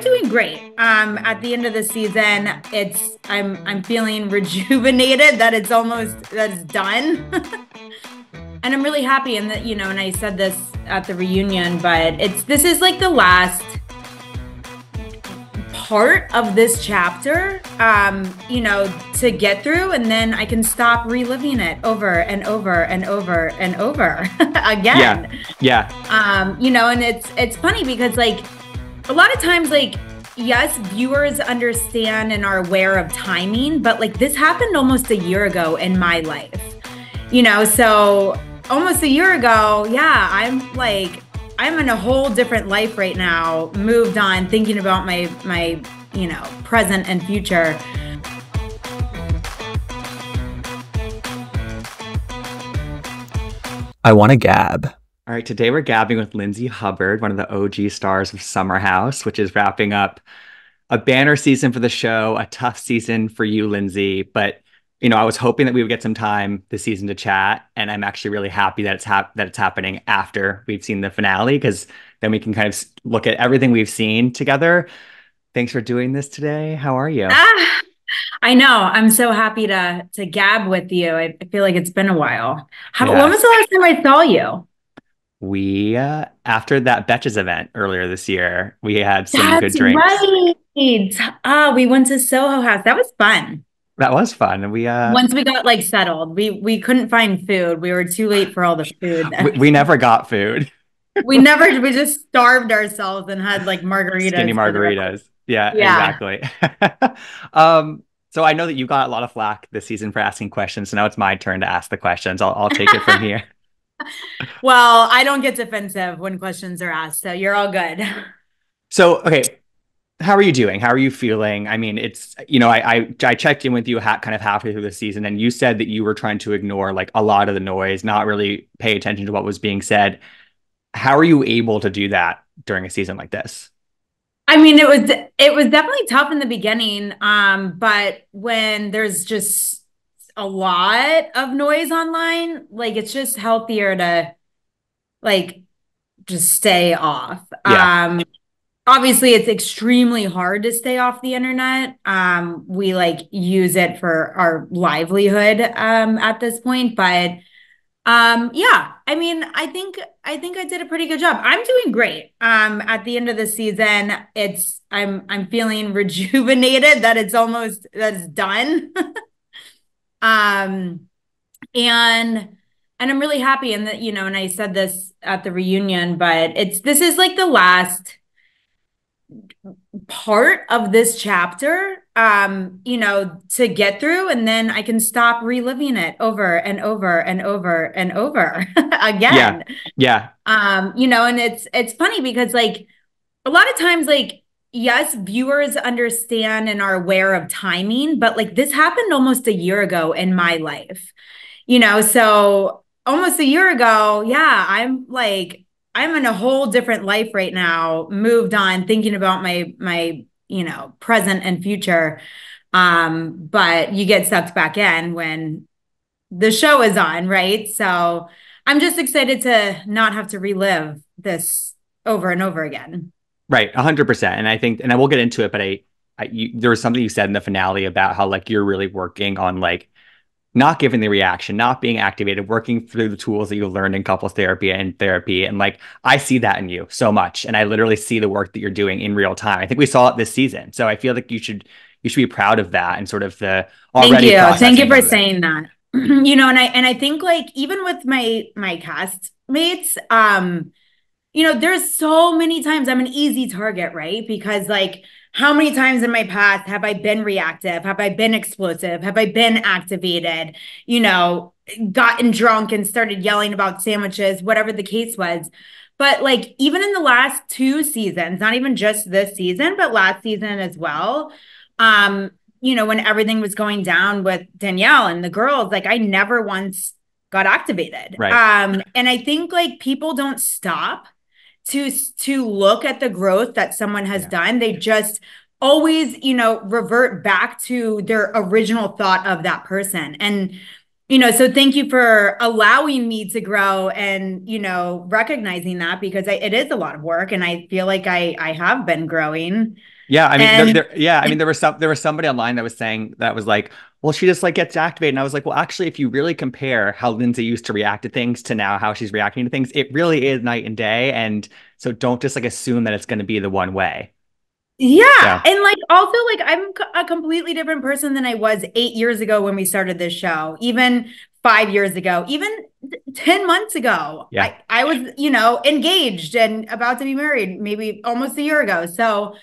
doing great. At the end of the season, I'm feeling rejuvenated that it's done. And I'm really happy. And that, and I said this at the reunion, but this is like the last part of this chapter, to get through, and then I can stop reliving it over and over and over and over again. Yeah. And it's funny because like a lot of times, like, yes, viewers understand and are aware of timing, but like this happened almost a year ago in my life, so almost a year ago, yeah, I'm in a whole different life right now, moved on, thinking about my present and future. I want to gab. All right, today we're gabbing with Lindsay Hubbard, one of the OG stars of Summer House, which is wrapping up a banner season for the show, a tough season for you, Lindsay. But, I was hoping that we would get some time this season to chat, and I'm actually really happy that it's happening after we've seen the finale, because then we can kind of look at everything we've seen together. Thanks for doing this today. How are you? I know. I'm so happy to gab with you. I feel like it's been a while. Yeah. When was the last time I saw you? We, after that Betches event earlier this year, we had some good drinks. Right. We went to Soho House. That was fun. That was fun. And once we got like settled, we couldn't find food. We were too late for all the food. we never got food. We just starved ourselves and had like margaritas. Skinny margaritas. Yeah, exactly. So I know that you got a lot of flack this season for asking questions. So now it's my turn to ask the questions. I'll take it from here. Well, I don't get defensive when questions are asked, so you're all good. So, okay. How are you doing? How are you feeling? I mean, it's, I checked in with you kind of halfway through the season, and you said that you were trying to ignore like a lot of the noise, not really pay attention to what was being said. How are you able to do that during a season like this? I mean, it was definitely tough in the beginning. But when there's just a lot of noise online, like it's just healthier to like just stay off. Yeah. Obviously it's extremely hard to stay off the internet. We like use it for our livelihood at this point, but yeah, I mean, I think I did a pretty good job. I'm doing great. At the end of the season, I'm feeling rejuvenated that it's done. And I'm really happy. And that, and I said this at the reunion, but this is like the last part of this chapter, to get through, and then I can stop reliving it over and over and over and over again. Yeah. And it's funny because like a lot of times, like, yes, viewers understand and are aware of timing, but like this happened almost a year ago in my life, so almost a year ago, yeah, I'm in a whole different life right now, moved on, thinking about my present and future. But you get sucked back in when the show is on, right? So I'm just excited to not have to relive this over and over again. Right, 100%. And I think, and I will get into it, but there was something you said in the finale about how like you're really working on like not giving the reaction, not being activated, working through the tools that you learned in couples therapy and therapy. And like, I see that in you so much. And I literally see the work that you're doing in real time. I think we saw it this season. So I feel like you should be proud of that and sort of the already. Thank you for saying that. And I think like, even with my castmates, there's so many times I'm an easy target, right? Because like, how many times in my past have I been reactive? Have I been explosive? Have I been activated? Gotten drunk and started yelling about sandwiches, whatever the case was. But like, even in the last 2 seasons, not even just this season, but last season as well, when everything was going down with Danielle and the girls, like I never once got activated. Right. And I think like people don't stop to look at the growth that someone has done. They just always, revert back to their original thought of that person. And So thank you for allowing me to grow and, recognizing that because it is a lot of work and I feel like I have been growing. Yeah, I mean, And yeah, I mean, there was somebody online that was saying that was like, well, she just like gets activated, and I was like, well, actually, if you really compare how Lindsay used to react to things to now how she's reacting to things, it really is night and day, and so don't just like assume that it's going to be the one way. yeah, So and like also like a completely different person than I was 8 years ago when we started this show, even 5 years ago, even 10 months ago. yeah, I was, engaged and about to be married maybe almost a year ago. So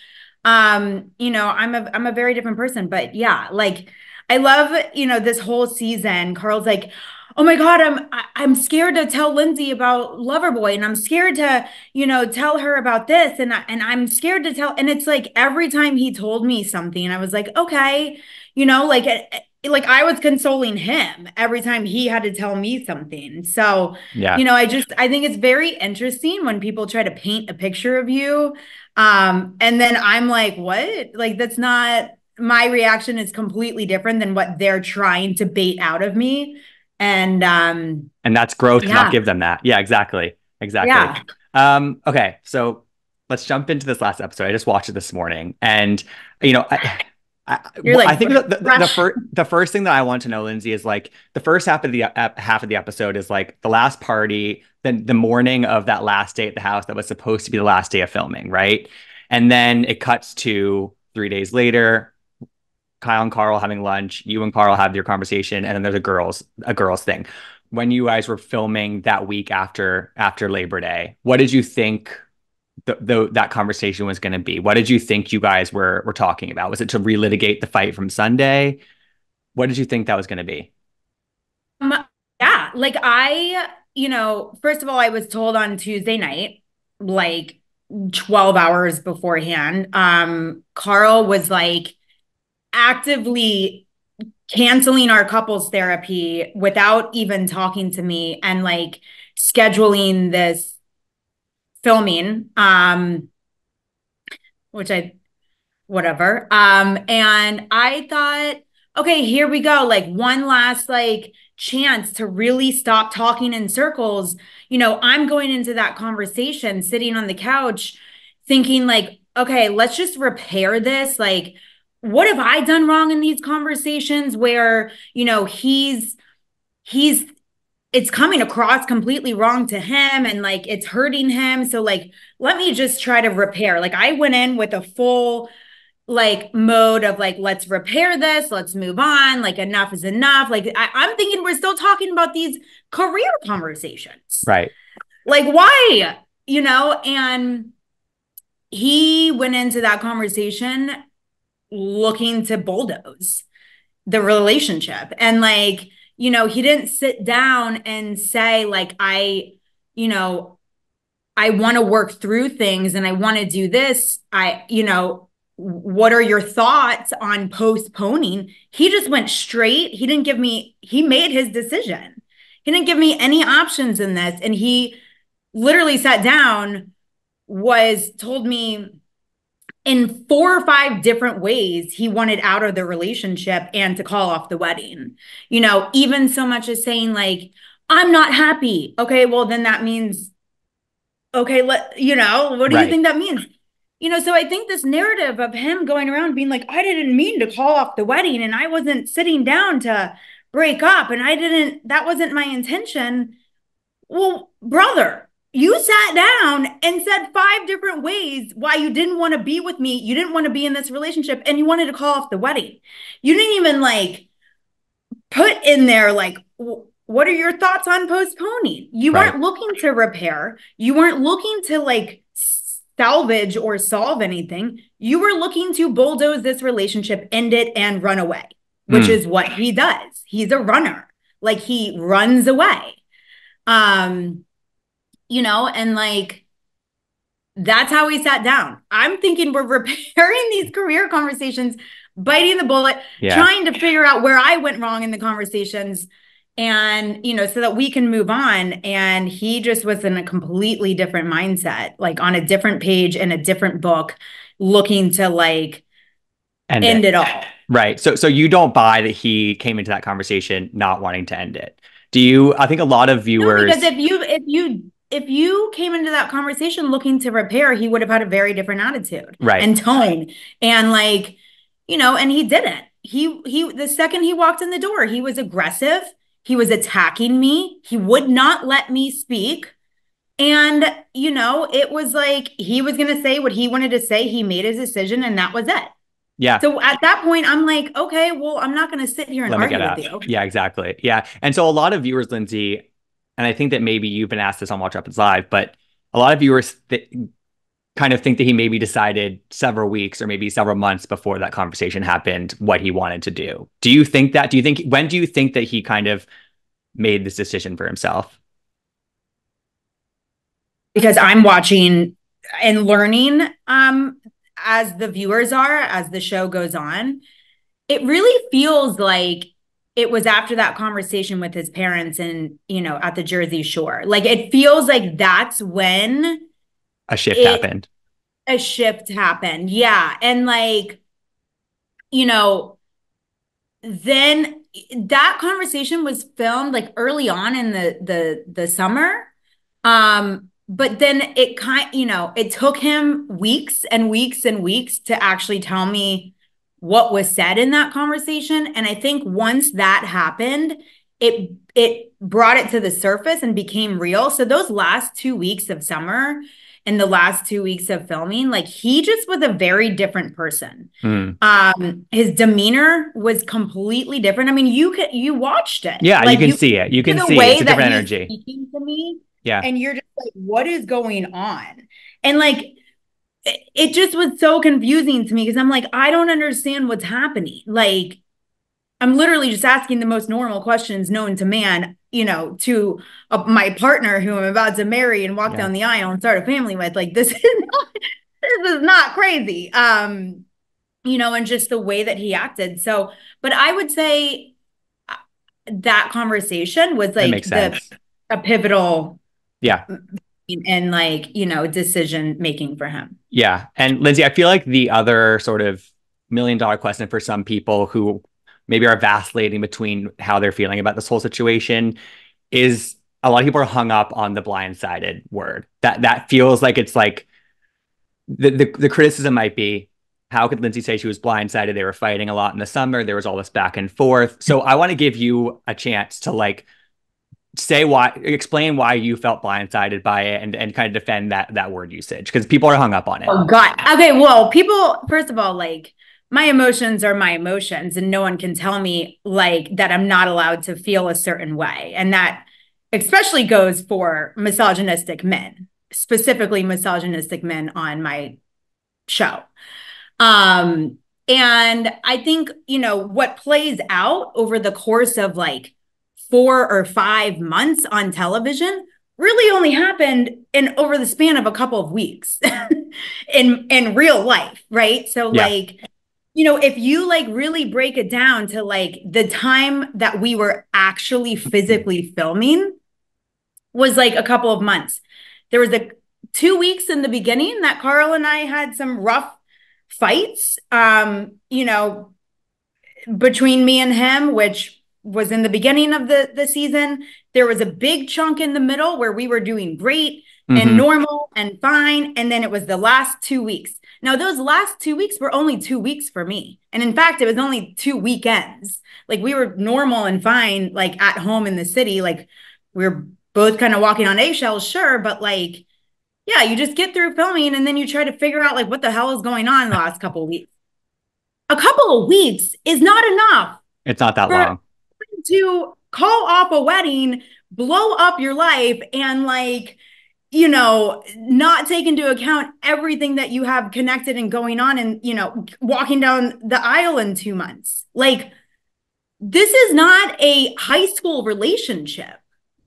I'm a very different person. But yeah, like I love, this whole season. Carl's like, oh my God, I'm scared to tell Lindsay about Loverboy, and I'm scared to, tell her about this, and I'm scared to tell. And it's like every time he told me something, I was like, okay, like I was consoling him every time he had to tell me something. So, yeah. I think it's very interesting when people try to paint a picture of you. And then I'm like, what? Like, that's not my reaction is completely different than what they're trying to bait out of me. And And that's growth to not yeah, give them that. Yeah, exactly. Exactly. yeah, Okay, so let's jump into this last episode. I just watched it this morning, and you know, you're I like think fresh. the first thing that I want to know, Lindsay, is like the first half of the episode is like the last party, then the morning of that last day at the house that was supposed to be the last day of filming, right? And then it cuts to 3 days later. Kyle and Carl having lunch, you and Carl have your conversation, and then there's a girls thing. When you guys were filming that week after Labor Day, what did you think that conversation was going to be? What did you think you guys were talking about? Was it to relitigate the fight from Sunday? What did you think that was going to be? Um, yeah, like first of all, I was told on Tuesday night, like 12 hours beforehand, Carl was like actively canceling our couples therapy without even talking to me and like scheduling this filming, which I whatever. And I thought, okay, here we go. Like one last like chance to really stop talking in circles. I'm going into that conversation sitting on the couch thinking like, okay, let's just repair this. Like, what have I done wrong in these conversations where, he's it's coming across completely wrong to him and like it's hurting him. So like let me just try to repair. Like I went in with a full like mode of like let's repair this, let's move on, like enough is enough. Like I'm thinking we're still talking about these career conversations, Right. like why, and he went into that conversation looking to bulldoze the relationship. And like, he didn't sit down and say like you know I want to work through things and I want to do this. What are your thoughts on postponing? He just went straight. He made his decision. He didn't give me any options in this. And he literally sat down, told me in 4 or 5 different ways he wanted out of the relationship and to call off the wedding. Even so much as saying like, I'm not happy. Okay, well, then that means okay, what do you Right. think that means? So I think this narrative of him going around being like, I didn't mean to call off the wedding and I wasn't sitting down to break up and that wasn't my intention. Well, brother, you sat down and said 5 different ways why you didn't want to be with me. You didn't want to be in this relationship and you wanted to call off the wedding. You didn't even like put in there like what are your thoughts on postponing? You Right. weren't looking to repair. You weren't looking to like salvage or solve anything. You were looking to bulldoze this relationship, end it, and run away, which Mm. is what he does. He's a runner. Like he runs away. Um, and like that's how we sat down. I'm thinking we're repairing these career conversations, biting the bullet, Yeah. trying to figure out where I went wrong in the conversations and, so that we can move on. And he just was in a completely different mindset, like on a different page in a different book, looking to like End end it. it all. Right. So you don't buy that he came into that conversation not wanting to end it. Do you? I think a lot of No, because viewers, if you came into that conversation looking to repair, he would have had a very different attitude right. and tone. And like, and he didn't. He the second he walked in the door, he was aggressive. He was attacking me. He would not let me speak. And, it was like he was going to say what he wanted to say. He made his decision and that was it. Yeah. So at that point, I'm like, okay, well, I'm not going to sit here and Let me get argue with out. you. Yeah, exactly. Yeah. And so a lot of viewers, Lindsay, and I think that maybe you've been asked this on Watch Up Live, but a lot of viewers kind of think that he maybe decided several weeks or maybe several months before that conversation happened what he wanted to do. Do you think that? When do you think that he kind of made this decision for himself? Because I'm watching and learning as the viewers are, as the show goes on. It really feels like it was after that conversation with his parents and, at the Jersey Shore. Like it feels like that's when A shift it happened. a shift happened. Yeah. And like, you know, then that conversation was filmed like early on in the summer. But then it took him weeks and weeks and weeks to actually tell me what was said in that conversation. And I think once that happened, it brought it to the surface and became real. So those last 2 weeks of summer and the last 2 weeks of filming, like he just was a very different person. Mm. His demeanor was completely different. I mean, you watched it. Yeah, you Like can you see it. You can the see it. It's way a that different he's energy. speaking to me, Yeah. and you're just like, what is going on? And like it just was so confusing to me because I'm like, I don't understand what's happening. Like, I'm literally just asking the most normal questions known to man, to my partner who I'm about to marry and walk Yeah. down the aisle and start a family with. Like, this is not crazy. And just the way that he acted. So, but I would say that conversation was It like makes sense. a pivotal Yeah. and like, decision making for him. Yeah. And Lindsay, I feel like the other sort of $1 million question for some people who maybe are vacillating between how they're feeling about this whole situation is a lot of people are hung up on the blindsided word. That feels like it's like the criticism might be, how could Lindsay say she was blindsided? They were fighting a lot in the summer. There was all this back and forth. So I want to give you a chance to like explain why you felt blindsided by it and kind of defend that word usage because people are hung up on it. Oh God. Okay. Well, people, first of all, like my emotions are my emotions, and no one can tell me like that I'm not allowed to feel a certain way. And that especially goes for misogynistic men, specifically misogynistic men on my show. And I think, what plays out over the course of like 4 or 5 months on television really only happened in over the span of a couple of weeks in real life, right? So Yeah. like, if you like really break it down to like the time that we were actually physically filming was like a couple of months. There was 2 weeks in the beginning that Carl and I had some rough fights, between me and him, which was in the beginning of the season. There was a big chunk in the middle where we were doing great and Mm-hmm. normal and fine. And then it was the last 2 weeks. Now, those last 2 weeks were only 2 weeks for me. And in fact, it was only 2 weekends. Like we were normal and fine, like at home in the city. Like we were both kind of walking on eggshells, sure. But like, yeah, you just get through filming and then you try to figure out like what the hell is going on the last couple of weeks. A couple of weeks is not enough It's not that for long. to call off a wedding, blow up your life, and like, not take into account everything that you have connected and going on and, walking down the aisle in 2 months. Like, this is not a high school relationship.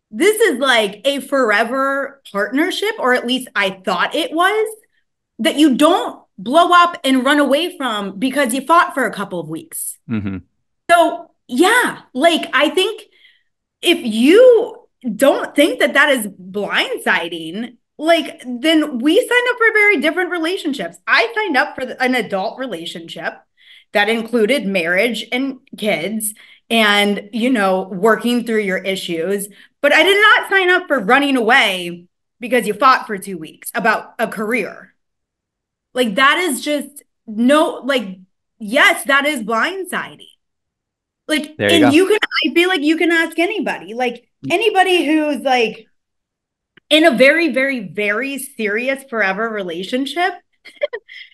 This is like a forever partnership, or at least I thought it was, that you don't blow up and run away from because you fought for a couple of weeks. Mm-hmm. So, yeah, like I think if you don't think that that is blindsiding, like then we signed up for very different relationships. I signed up for an adult relationship that included marriage and kids and, working through your issues. But I did not sign up for running away because you fought for 2 weeks about a career. Like that is just no, like, yes, that is blindsiding. Like, There you and go. I feel like you can ask like anybody who's like in a very, very, very serious forever relationship.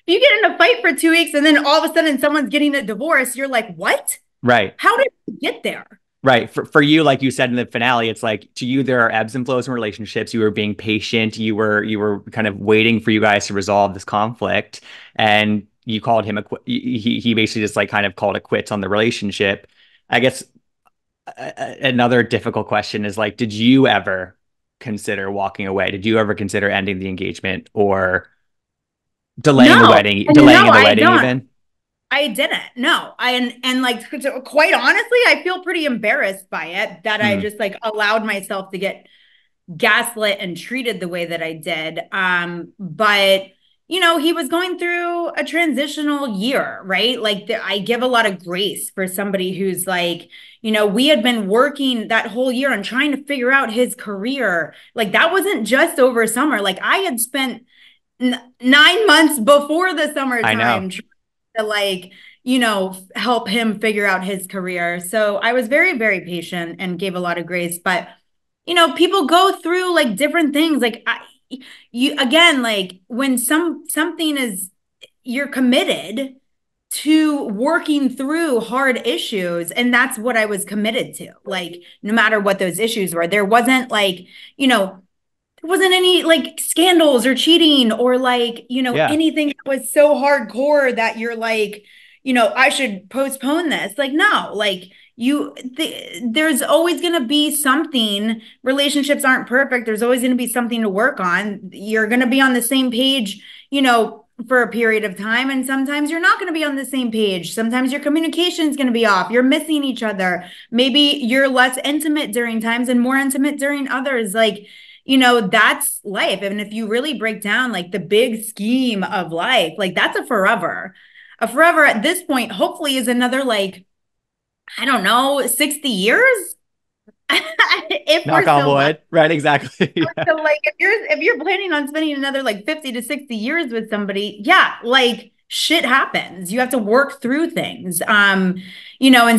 You get in a fight for 2 weeks and then all of a sudden someone's getting a divorce. You're like, what? Right. How did you get there? Right. For you, like you said in the finale, it's like to you there are ebbs and flows in relationships. You were being patient. You were kind of waiting for you guys to resolve this conflict, and you called him he basically just like kind of called it quits on the relationship. I guess another difficult question is like, did you ever consider walking away? Did you ever consider ending the engagement or No, delaying no, the I wedding don't. even? I didn't. No. And like quite honestly, I feel pretty embarrassed by it that I Hmm. just like allowed myself to get gaslit and treated the way that I did. But he was going through a transitional year, right? Like I give a lot of grace for somebody who's like, we had been working that whole year on trying to figure out his career. Like that wasn't just over summer. Like I had spent 9 months before the I know. summertime trying to like, help him figure out his career. So I was very, very patient and gave a lot of grace. But people go through like different things. Like you again, like when something is you're committed to working through hard issues, and that's what I was committed to. Like no matter what those issues were, there wasn't like there wasn't any like scandals or cheating or like Yeah. anything that was so hardcore that you're like I should postpone this. Like no, like there's always going to be something. Relationships aren't perfect. There's always going to be something to work on. You're going to be on the same page for a period of time, and sometimes you're not going to be on the same page. Sometimes your communication is going to be off. You're missing each other. Maybe you're less intimate during times and more intimate during others. Like that's life. And if you really break down like the big scheme of life, like that's a forever. A forever at this point, hopefully, is another like, I don't know, 60 years. If Knock we're on still lucky. wood. Right. Exactly. Yeah. So like if you're planning on spending another like 50 to 60 years with somebody, yeah, like shit happens. You have to work through things. And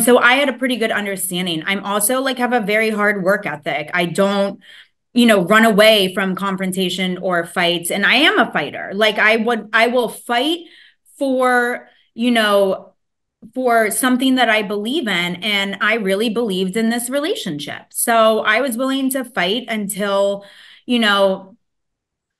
so I had a pretty good understanding. I'm also like have a very hard work ethic. I don't run away from confrontation or fights. And I am a fighter. Like I will fight for, for something that I believe in. And I really believed in this relationship. So I was willing to fight until, you know,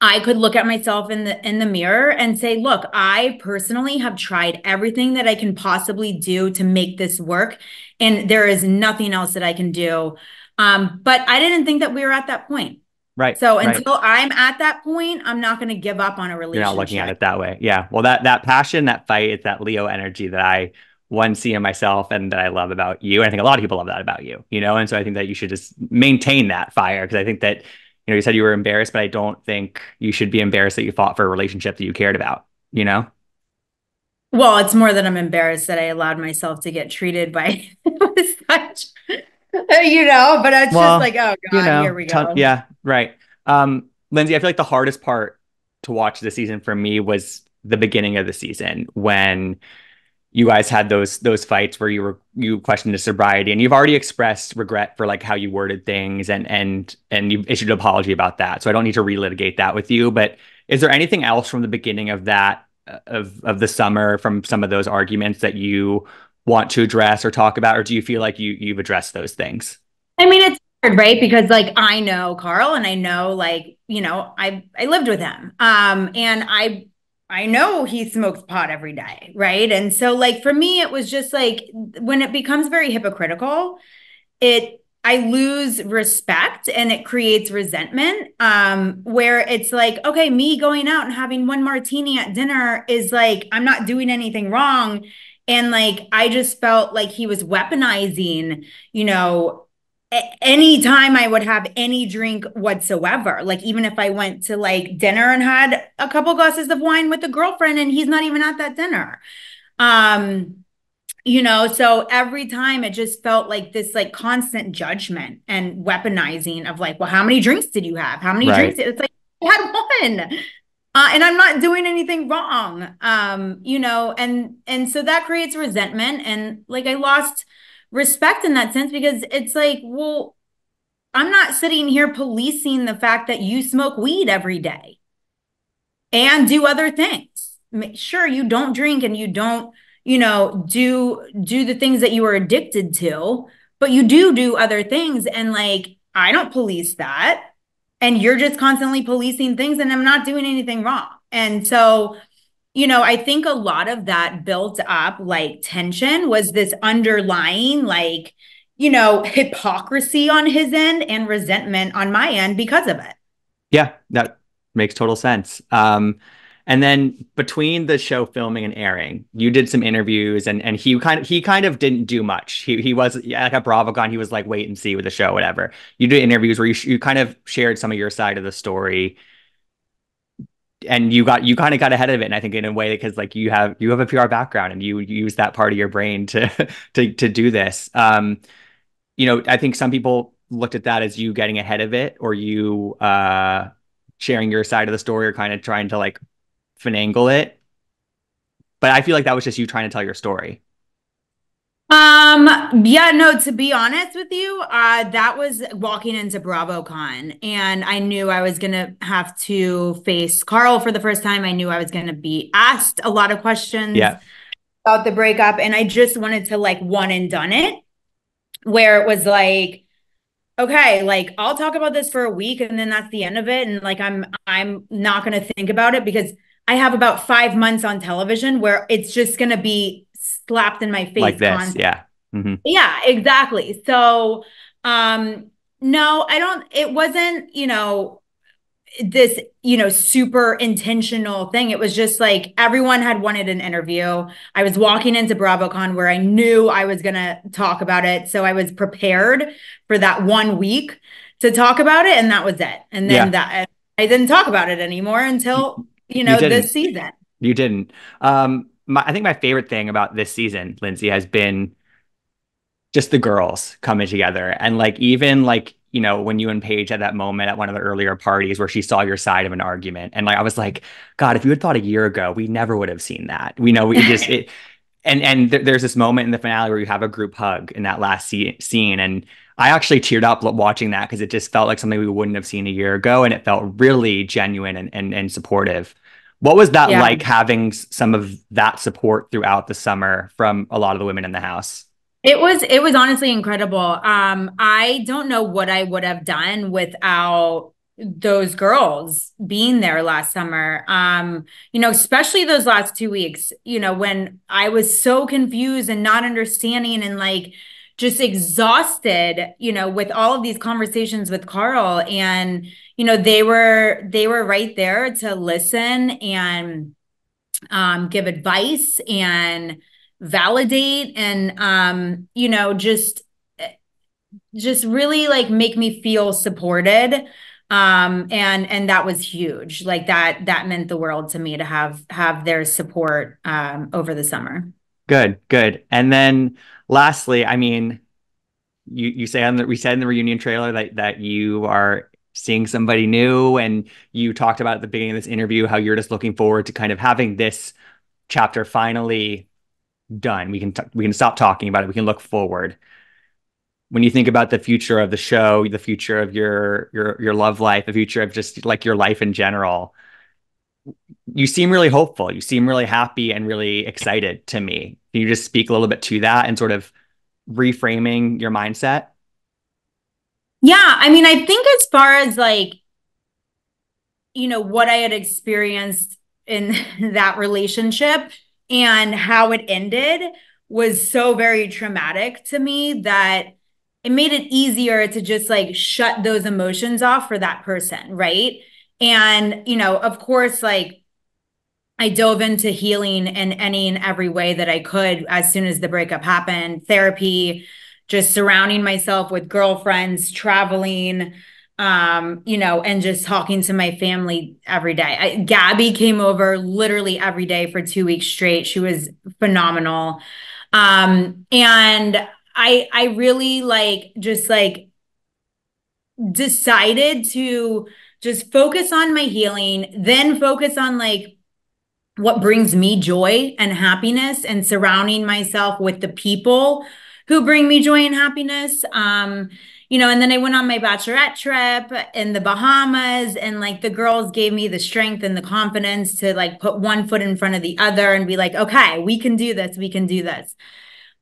I could look at myself in the mirror and say, look, I personally have tried everything that I can possibly do to make this work. And there is nothing else that I can do. But I didn't think that we were at that point. Right. So Right. until I'm at that point, I'm not going to give up on a You're not looking at relationship. it that way. Yeah. Well, that passion, that fight, it's that Leo energy that I one see in myself and that I love about you. And I think a lot of people love that about you. And so I think that you should just maintain that fire because I think that, you said you were embarrassed, but I don't think you should be embarrassed that you fought for a relationship that you cared about. Well, it's more that I'm embarrassed that I allowed myself to get treated by such, but it's just Well, like, oh God, here we go. yeah, right. Lindsay, I feel like the hardest part to watch this season for me was the beginning of the season when you guys had those fights where you questioned the sobriety and you've already expressed regret for like how you worded things and you've issued an apology about that. So I don't need to relitigate that with you. But is there anything else from the beginning of that of the summer from some of those arguments that you want to address or talk about, or do you feel like you've addressed those things? I mean, it's hard, right? Because like I know Carl and I know like, I lived with him. And I know he smokes pot every day, right? And so like for me, it was just like when it becomes very hypocritical, I lose respect and it creates resentment. Where it's like, okay, me going out and having one martini at dinner is like I'm not doing anything wrong. And like I just felt like he was weaponizing, anytime I would have any drink whatsoever. Like even if I went to like dinner and had a couple glasses of wine with a girlfriend and he's not even at that dinner. So every time it just felt like this like constant judgment and weaponizing of like, well, how many drinks did you have? How many drinks? Right. It's like I had one. And I'm not doing anything wrong. And so that creates resentment, and like I lost respect in that sense, because it's like, well, I'm not sitting here policing the fact that you smoke weed every day and do other things. Sure, you don't drink and you don't, do the things that you are addicted to, but you do other things. And like, I don't police that. And you're just constantly policing things, and I'm not doing anything wrong. And so, I think a lot of that built up like tension was this underlying, like, hypocrisy on his end and resentment on my end because of it. Yeah, that makes total sense. And then between the show filming and airing, you did some interviews, and he kind of didn't do much. He was, yeah, like at BravoCon, he was like wait and see with the show, whatever. You did interviews where you kind of shared some of your side of the story, and you kind of got ahead of it. And I think in a way, because like you have a PR background and you use that part of your brain to to do this. I think some people looked at that as you getting ahead of it, or you sharing your side of the story, or kind of trying to like finagle it. But I feel like that was just you trying to tell your story. Yeah, no, to be honest with you, that was walking into BravoCon, and I knew I was gonna have to face Carl for the first time. I knew I was gonna be asked a lot of questions Yeah, about the breakup, and I just wanted to like one and done it, where it was like, okay, like I'll talk about this for a week and then that's the end of it. And like I'm not gonna think about it, because I have about 5 months on television where it's just gonna be slapped in my like face this. constantly. Yeah. Yeah, exactly. So no, I don't, it wasn't, this, super intentional thing. It was just like everyone had wanted an interview. I was walking into BravoCon where I knew I was going to talk about it. So I was prepared for that 1 week to talk about it. And that was it. And then Yeah. that I didn't talk about it anymore You, until, you this didn't. season. You didn't. I think my favorite thing about this season, Lindsay, has been just the girls coming together. And like, even like, when you and Paige had that moment at one of the earlier parties where she saw your side of an argument. And like, I was like, God, if you had thought a year ago, we never would have seen that. We just, it, and there's this moment in the finale where you have a group hug in that last scene. And I actually teared up watching that, because it just felt like something we wouldn't have seen a year ago. And it felt really genuine and supportive. What was that Yeah. like, having some of that support throughout the summer from a lot of the women in the house? It was honestly incredible. I don't know what I would have done without those girls being there last summer. Especially those last 2 weeks, when I was so confused and not understanding and like just exhausted, with all of these conversations with Carl. And, they were right there to listen and give advice and validate and just really like make me feel supported. And that was huge. Like that meant the world to me to have their support over the summer. Good, good. And then lastly, I mean, you say we said in the reunion trailer that you are seeing somebody new, and you talked about at the beginning of this interview how you're just looking forward to kind of having this chapter finally done. We can stop talking about it. We can look forward. When you think about the future of the show, the future of your love life, the future of just like your life in general, you seem really hopeful. You seem really happy and really excited to me. Can you just speak a little bit to that and sort of reframing your mindset? Yeah, I mean, I think as far as like, what I had experienced in that relationship and how it ended was so very traumatic to me that it made it easier to just like shut those emotions off for that person, right? And, of course, like I dove into healing in any and every way that I could as soon as the breakup happened. Therapy, just surrounding myself with girlfriends, traveling, and just talking to my family every day. Gabby came over literally every day for 2 weeks straight. She was phenomenal. And I really like just like decided to just focus on my healing, then focus on like what brings me joy and happiness and surrounding myself with the people who bring me joy and happiness. And then I went on my bachelorette trip in the Bahamas, and like the girls gave me the strength and the confidence to like put one foot in front of the other and be like, okay, we can do this. We can do this.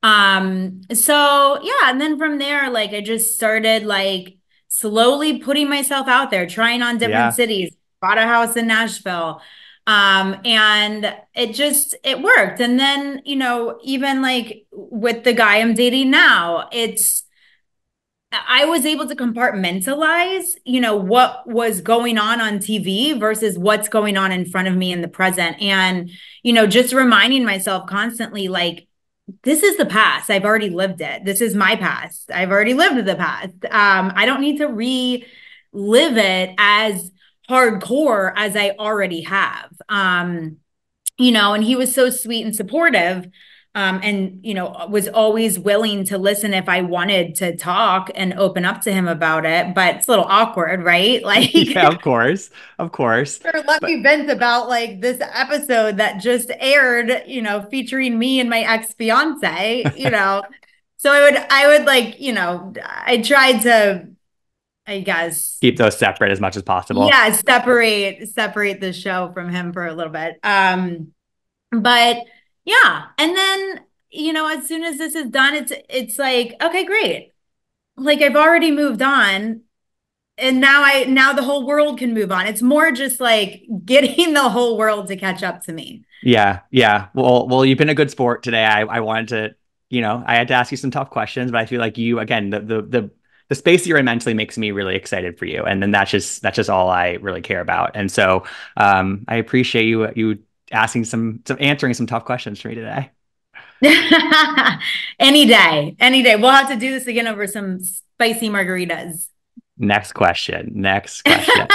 So yeah, and then from there, like I just started like slowly putting myself out there, trying on different Yeah. cities, bought a house in Nashville. And it worked. And then, even like with the guy I'm dating now, I was able to compartmentalize, what was going on TV versus what's going on in front of me in the present. And, just reminding myself constantly, like, this is the past. I've already lived it. This is my past. I've already lived the past. I don't need to relive it as hardcore as I already have. And he was so sweet and supportive. And was always willing to listen if I wanted to talk and open up to him about it. But it's a little awkward, right? Like, Yeah, of course. Of course. or let But me vent about like this episode that just aired, featuring me and my ex-fiance. So I would like, I tried to, I guess, keep those separate as much as possible. yeah, separate the show from him for a little bit. But yeah, and then, as soon as this is done, it's like, okay, great. Like I've already moved on, and now the whole world can move on. It's more just like getting the whole world to catch up to me. Yeah, yeah. Well, you've been a good sport today. I wanted to, I had to ask you some tough questions, but I feel like you, again, the space that you're in mentally makes me really excited for you. And then that's just all I really care about. And so I appreciate you asking some answering some tough questions for me today. Any day, any day. We'll have to do this again over some spicy margaritas. Next question. Next question.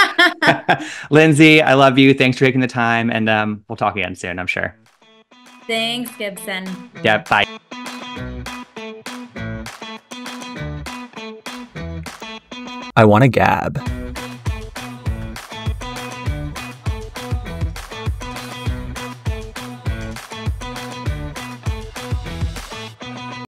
Lindsay, I love you. Thanks for taking the time. And we'll talk again soon, I'm sure. Thanks, Gibson. Yeah, bye. I want to gab.